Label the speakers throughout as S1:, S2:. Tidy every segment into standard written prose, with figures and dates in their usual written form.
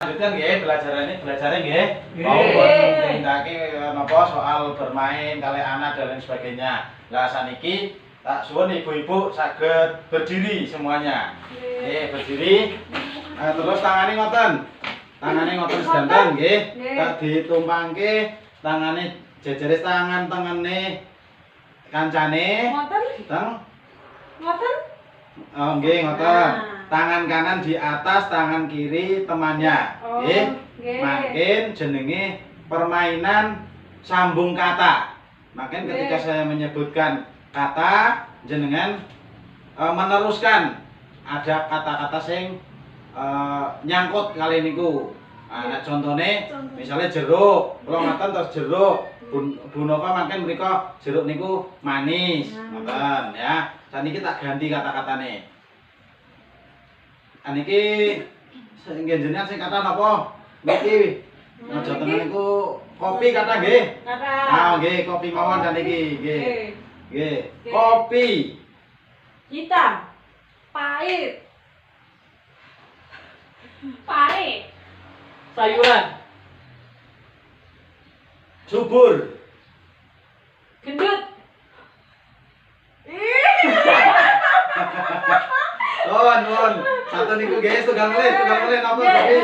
S1: Lanjutkan nggih belajarnya nggih. Mau nindaki napa soal bermain kali anak dan lain sebagainya. Lah saniki tak suwun ibu-ibu saged berdiri semuanya. Nggih, berdiri. Terus tangane ngoten. Tangane ngoten sedanten nggih. Tak ditumpangke tangane jejere tangan tengene kancane.
S2: Ngoten?
S1: Teng.
S2: Ngoten?
S1: Oh nggih ngoten. Tangan kanan di atas, tangan kiri temannya. Nggih. Makin jenenge permainan sambung kata. Makin ketika saya menyebutkan kata, jenengan meneruskan ada kata-kata sing nyangkut kali niku. Nah, contohnya misalnya jeruk, kalau ngaten terus jeruk. Bu Nova makin mriko jeruk niku manis, ngoten ya. Saniki tak ganti kata-katane. Aniki sing jenengan sing kata napa? Niki. Aja tenan niku kopi kata nggih.
S2: Kata.
S1: Ah nggih, kopi mawon saniki nggih. Nggih. Kopi.
S2: Hitam. Pahit. Pahit.
S3: Sayuran.
S1: Subur.
S2: Gendut.
S1: Nun. Satu niku guys, tunggal melih napa kopi?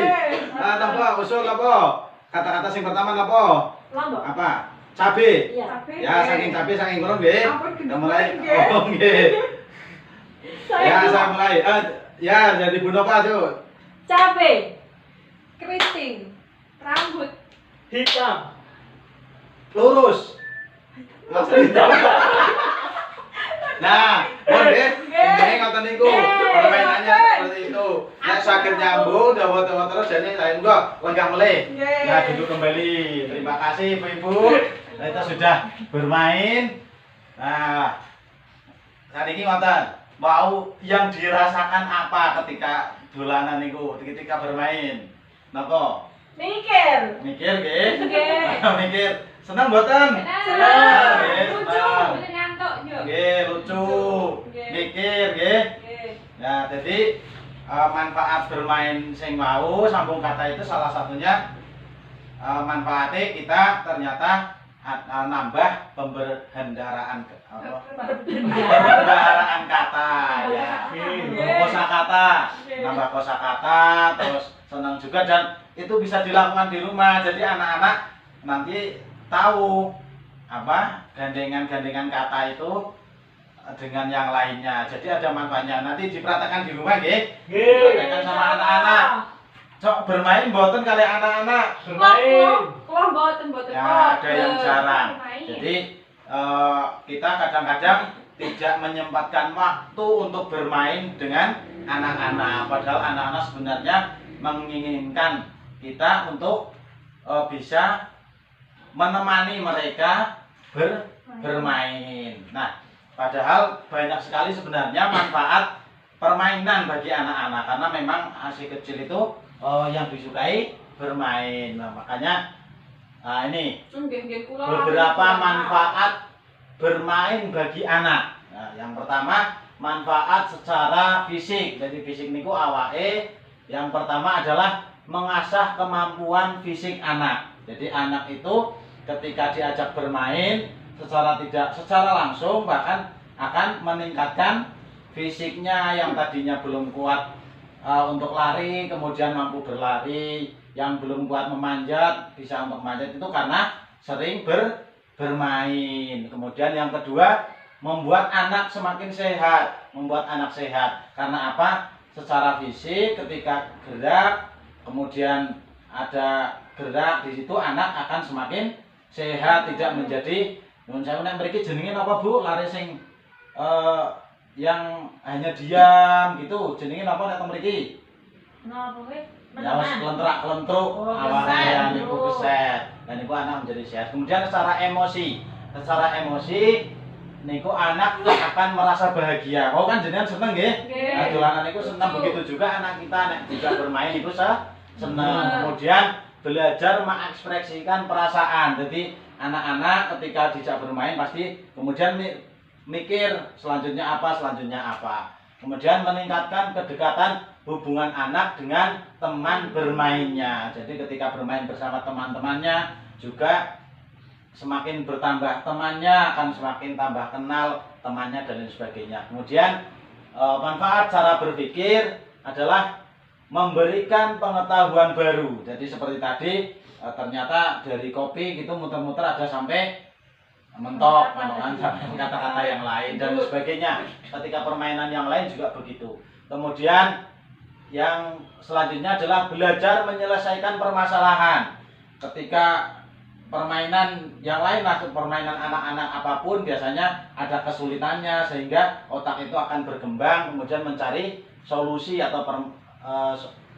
S1: Napa usul napa? Kata-kata sing pertama napa?
S2: Lombok.
S1: Apa? Cabe.
S2: Iya.
S1: Ya, saking cabe saking kurang nggih. Kita mulai.
S2: nggih.
S1: Oh nggih. Ya, saya mulai. Ya, jadi Bu Nova tuh.
S2: Cabe. Keriting. Rambut.
S3: Hitam.
S1: Lurus. Nah, nggih, ini ngoten niku. Permainannya seperti itu. Nek saged nyambung dawa-dawa terus jane saya enggak lenggah melih. Ya, duduk kembali. Terima kasih Ibu-ibu. Kita sudah bermain. Nah, saat ini ngoten. Mau yang dirasakan apa ketika dolanan niku, ketika bermain? Napa?
S2: Mikir.
S1: Mikir nggih?
S2: Nggih.
S1: Mikir. Seneng mboten?
S2: Seneng.
S1: Nggih,
S2: Lucu.
S1: seneng.
S2: Ngantuk yo.
S1: Nggih, lucu. Mikir nggih. Ya, jadi manfaat bermain sing mau sambung kata itu salah satunya manfaatnya kita ternyata nambah pemberhendaraan pembendaharaan kata ya. Kosakata, nambah kosakata, terus senang juga dan itu bisa dilakukan di rumah. Jadi anak-anak nanti tahu apa gandengan-gandengan kata itu dengan yang lainnya. Jadi ada manfaatnya. Nanti dipraktekkan di rumah nggih. Dipraktekkan sama anak-anak. Cok bermain mboten kali anak-anak.
S3: Bermain.
S2: Wah, mboten.
S1: Ya, ada yang jarang. Jadi kita kadang-kadang tidak menyempatkan waktu untuk bermain dengan anak-anak. Padahal anak-anak sebenarnya menginginkan kita untuk bisa menemani mereka bermain. Nah, padahal banyak sekali sebenarnya manfaat permainan bagi anak-anak karena memang masih kecil itu yang disukai bermain. Nah, makanya ini beberapa manfaat bermain bagi anak. Nah, yang pertama manfaat secara fisik. Jadi fisik niku awake. Yang pertama adalah mengasah kemampuan fisik anak. Jadi anak itu ketika diajak bermain secara langsung bahkan akan meningkatkan fisiknya yang tadinya belum kuat untuk lari, kemudian mampu berlari, yang belum kuat memanjat bisa untuk memanjat itu karena sering bermain. Kemudian yang kedua membuat anak semakin sehat, karena apa? Secara fisik ketika gerak, kemudian ada gerak di situ anak akan semakin sehat, tidak menjadi nun saya mriki jenenge apa Bu? Lari sing yang hanya diam gitu. Jenenge napa nek mriki?
S2: Napa kowe?
S1: Ya wis kelentrak-kelentruk awake niku keset. Dan niku anak menjadi sehat. Kemudian secara emosi niku anak akan merasa bahagia. Kau kan jenengan seneng nggih? Nah, dolanan niku seneng, begitu juga anak kita nek juga bermain niku seneng. Kemudian belajar mengekspresikan perasaan. Jadi anak-anak ketika dijak bermain pasti kemudian mikir selanjutnya apa. Kemudian meningkatkan kedekatan hubungan anak dengan teman bermainnya. Jadi ketika bermain bersama teman-temannya juga semakin bertambah temannya, akan semakin tambah kenal temannya dan lain sebagainya. Kemudian manfaat cara berpikir adalah memberikan pengetahuan baru. Jadi seperti tadi ternyata dari kopi gitu muter-muter ada sampai mentok, kata-kata yang lain dan sebagainya. Ketika permainan yang lain juga begitu. Kemudian yang selanjutnya adalah belajar menyelesaikan permasalahan. Ketika permainan yang lain lah, permainan anak-anak apapun biasanya ada kesulitannya sehingga otak itu akan berkembang kemudian mencari solusi atau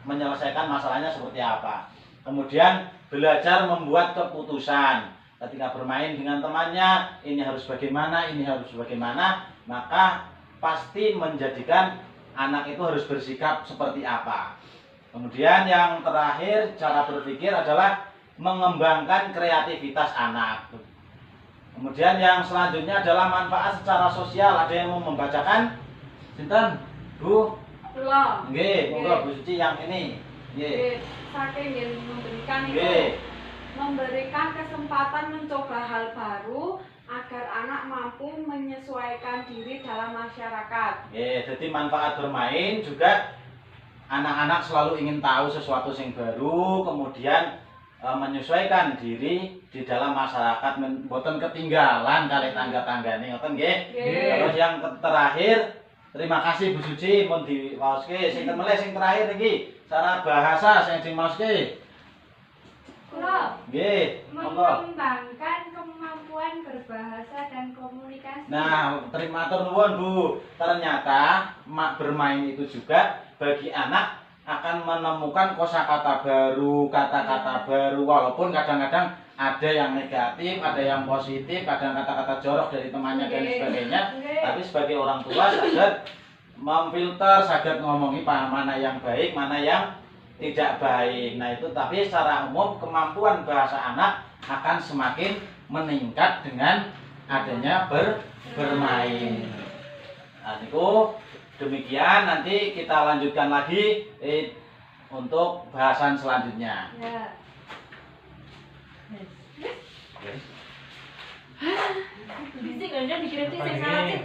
S1: menyelesaikan masalahnya seperti apa. Kemudian belajar membuat keputusan. Ketika bermain dengan temannya, ini harus bagaimana, ini harus bagaimana, maka pasti menjadikan anak itu harus bersikap seperti apa. Kemudian yang terakhir cara berpikir adalah mengembangkan kreativitas anak. Kemudian yang selanjutnya adalah manfaat secara sosial. Ada yang mau membacakan? Sinten? Bu?
S2: Kula.
S1: Nggih, monggo Bu Suci yang ini. Nggih.
S2: Saking yang memberikan itu.
S1: Nggih.
S2: Memberikan kesempatan mencoba hal baru agar anak mampu menyesuaikan diri dalam masyarakat.
S1: Jadi manfaat bermain juga anak-anak selalu ingin tahu sesuatu yang baru, kemudian menyesuaikan diri di dalam masyarakat, mboten ketinggalan kali tangga-tanggane ngoten nggih. Terus yang terakhir, terima kasih Bu Suci mun diwaoske sing temelih sing terakhir iki cara bahasa sing dimaoske.
S4: Kula
S1: Nggih, monggo.
S4: mengembangkan kemampuan berbahasa dan komunikasi.
S1: Nah, terima nuwun Bu. Ternyata bermain itu juga bagi anak akan menemukan kosakata baru, kata-kata baru, walaupun kadang-kadang ada yang negatif, ada yang positif, kadang kata-kata jorok dari temannya dan sebagainya. Tapi sebagai orang tua sadar memfilter, sadar ngomongi mana yang baik, mana yang tidak baik. Nah itu tapi secara umum kemampuan bahasa anak akan semakin meningkat dengan adanya bermain. Nah itu demikian, nanti kita lanjutkan lagi untuk bahasan selanjutnya.
S2: Ya.
S1: Yes.
S2: Bisik aja dikira sih saya salah sih.